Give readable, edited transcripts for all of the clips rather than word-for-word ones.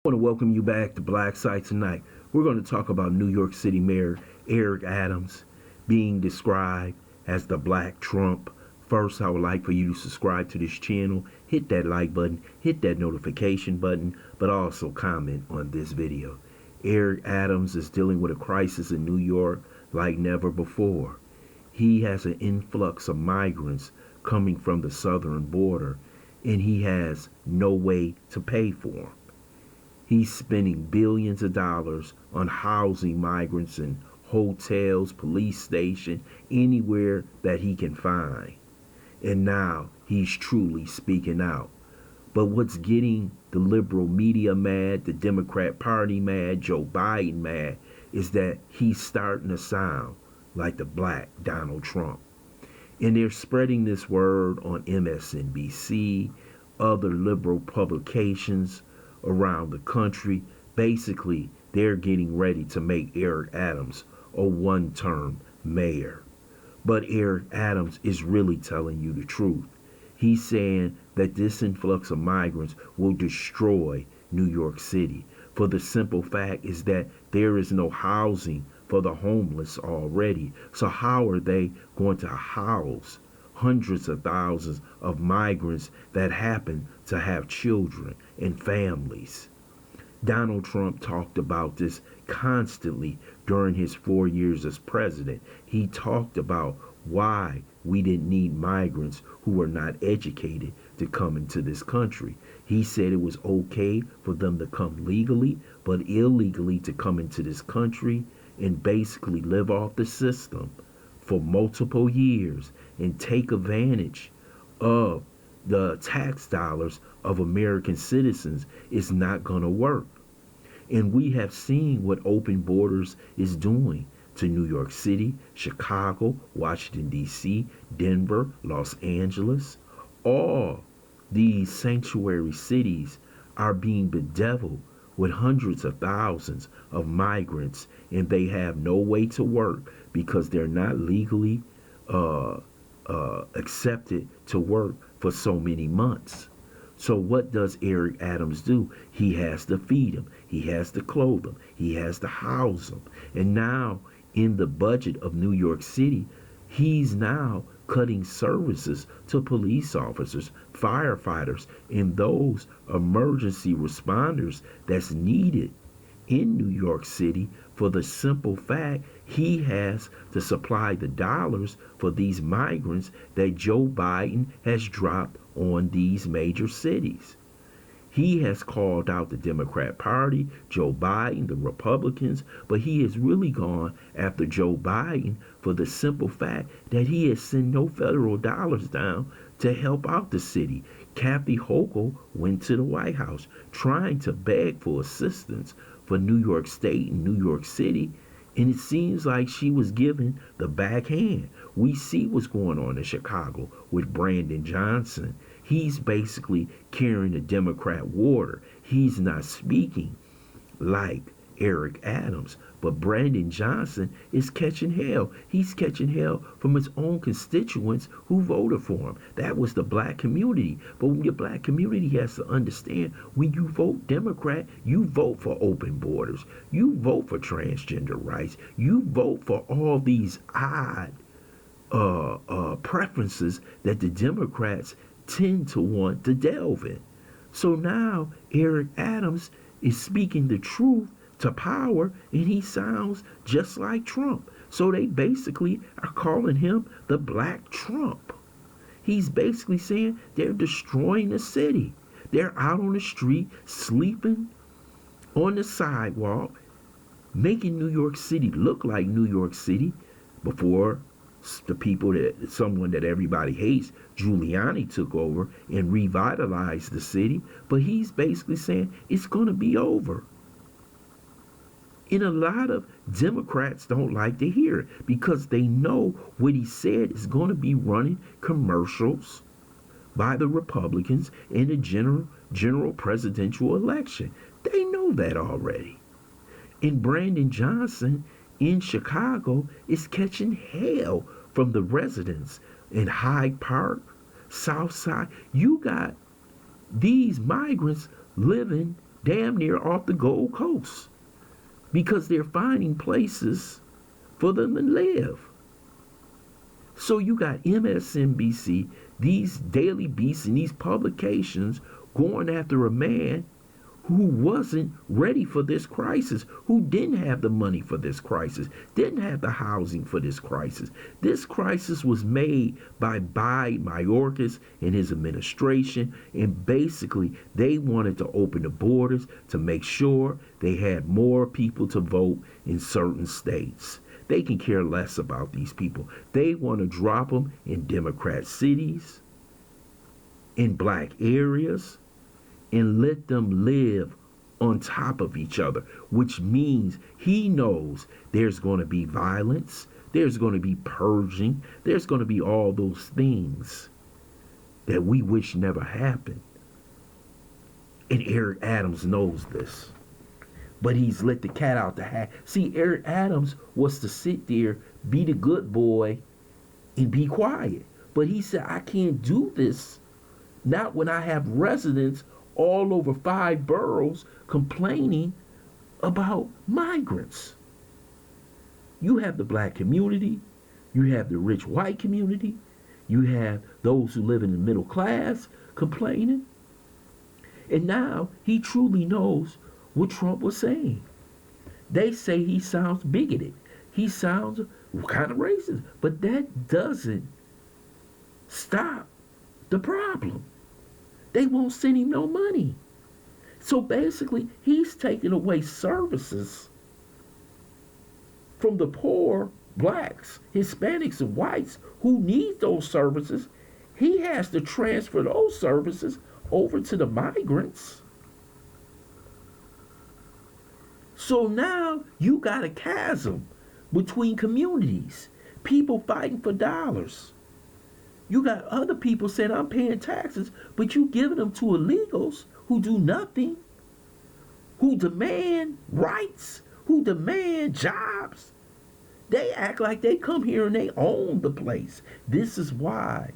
I want to welcome you back to BLACKSITE tonight. We're going to talk about New York City Mayor Eric Adams being described as the Black Trump. First, I would like for you to subscribe to this channel, hit that like button, hit that notification button, but also comment on this video. Eric Adams is dealing with a crisis in New York like never before. He has an influx of migrants coming from the southern border, and he has no way to pay for them. He's spending billions of dollars on housing migrants in hotels, police station, anywhere that he can find. And now he's truly speaking out. But what's getting the liberal media mad, the Democrat Party mad, Joe Biden mad, is that he's starting to sound like the Black Donald Trump. And they're spreading this word on MSNBC, other liberal publications around the country. Basically, they're getting ready to make Eric Adams a one-term mayor. But Eric Adams is really telling you the truth. He's saying that this influx of migrants will destroy New York City. For the simple fact is that there is no housing for the homeless already. So how are they going to house hundreds of thousands of migrants that happen to have children and families? Donald Trump talked about this constantly during his 4 years as president. He talked about why we didn't need migrants who were not educated to come into this country. He said it was okay for them to come legally, but illegally to come into this country and basically live off the system for multiple years and take advantage of the tax dollars of American citizens is not going to work. And we have seen what open borders is doing to New York City, Chicago, Washington, D.C., Denver, Los Angeles. All these sanctuary cities are being bedeviled with hundreds of thousands of migrants, and they have no way to work because they're not legally accepted to work for so many months. So what does Eric Adams do? He has to feed them. He has to clothe them. He has to house them. And now in the budget of New York City, he's now cutting services to police officers, firefighters, and those emergency responders that's needed in New York City, for the simple fact he has to supply the dollars for these migrants that Joe Biden has dropped on these major cities. He has called out the Democrat Party, Joe Biden, the Republicans, but he has really gone after Joe Biden for the simple fact that he has sent no federal dollars down to help out the city. Kathy Hochul went to the White House trying to beg for assistance for New York State and New York City, and it seems like she was given the backhand. We see what's going on in Chicago with Brandon Johnson. He's basically carrying the Democrat water. He's not speaking like Eric Adams, but Brandon Johnson is catching hell. He's catching hell from his own constituents who voted for him. That was the black community. But when your black community has to understand, when you vote Democrat, you vote for open borders. You vote for transgender rights. You vote for all these odd preferences that the Democrats tend to want to delve in. So now Eric Adams is speaking the truth to power, and he sounds just like Trump. So they basically are calling him the Black Trump. He's basically saying they're destroying the city. They're out on the street, sleeping on the sidewalk, making New York City look like New York City before the people that someone that everybody hates, Giuliani, took over and revitalized the city. But he's basically saying it's going to be over. And a lot of Democrats don't like to hear it because they know what he said is going to be running commercials by the Republicans in the general presidential election. They know that already. And Brandon Johnson in Chicago is catching hell from the residents in Hyde Park, South Side. You got these migrants living damn near off the Gold Coast because they're finding places for them to live. So you got MSNBC, these daily beasts and these publications going after a man who wasn't ready for this crisis, who didn't have the money for this crisis, didn't have the housing for this crisis. This crisis was made by Mayorkas and his administration, and basically they wanted to open the borders to make sure they had more people to vote in certain states. They can care less about these people. They want to drop them in Democrat cities, in black areas, and let them live on top of each other, which means he knows there's going to be violence, there's going to be purging, there's going to be all those things that we wish never happened. And Eric Adams knows this. But he's let the cat out the hat. See, Eric Adams was to sit there, be the good boy, and be quiet. But he said, I can't do this, not when I have residents all over 5 boroughs complaining about migrants. You have the black community, you have the rich white community, you have those who live in the middle class complaining. And now he truly knows what Trump was saying. They say he sounds bigoted. He sounds kind of racist. But that doesn't stop the problem. They won't send him no money. So basically, he's taking away services from the poor blacks, Hispanics, and whites who need those services. He has to transfer those services over to the migrants. So now you got a chasm between communities, people fighting for dollars. You got other people saying, I'm paying taxes, but you giving them to illegals who do nothing, who demand rights, who demand jobs. They act like they come here and they own the place. This is why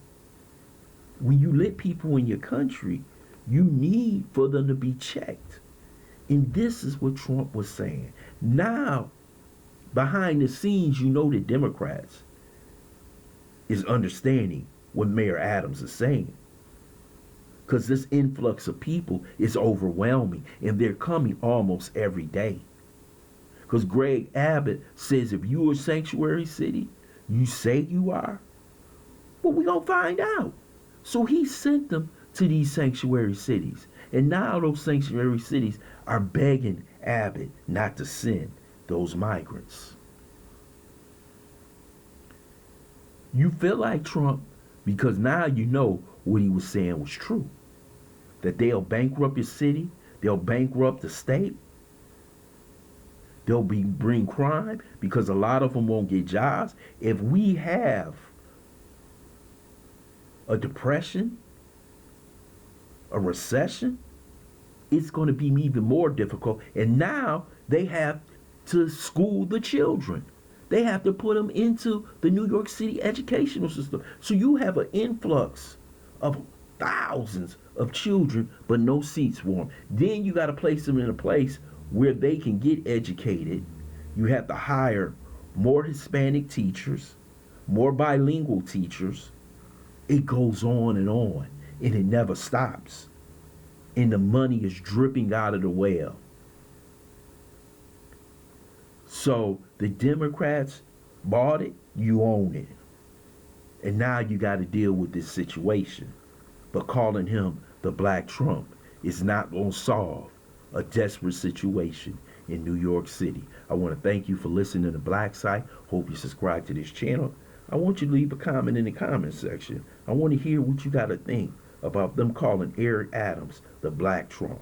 when you let people in your country, you need for them to be checked. And this is what Trump was saying. Now, behind the scenes, you know the Democrats is understanding what Mayor Adams is saying. Because this influx of people is overwhelming, and they're coming almost every day. Because Greg Abbott says if you're a sanctuary city, you say you are, well, we're going to find out. So he sent them to these sanctuary cities. And now those sanctuary cities are begging Abbott not to send those migrants. You feel like Trump because now you know what he was saying was true. That they'll bankrupt your city, they'll bankrupt the state, they'll bring crime because a lot of them won't get jobs. If we have a depression, a recession, it's going to be even more difficult. And now they have to school the children. They have to put them into the New York City educational system. So you have an influx of thousands of children, but no seats for them. Then you got to place them in a place where they can get educated. You have to hire more Hispanic teachers, more bilingual teachers. It goes on, and it never stops. And the money is dripping out of the well. So the Democrats bought it, you own it. And now you got to deal with this situation. But calling him the Black Trump is not going to solve a desperate situation in New York City. I want to thank you for listening to BLACKSITE. Hope you subscribe to this channel. I want you to leave a comment in the comment section. I want to hear what you got to think about them calling Eric Adams the Black Trump.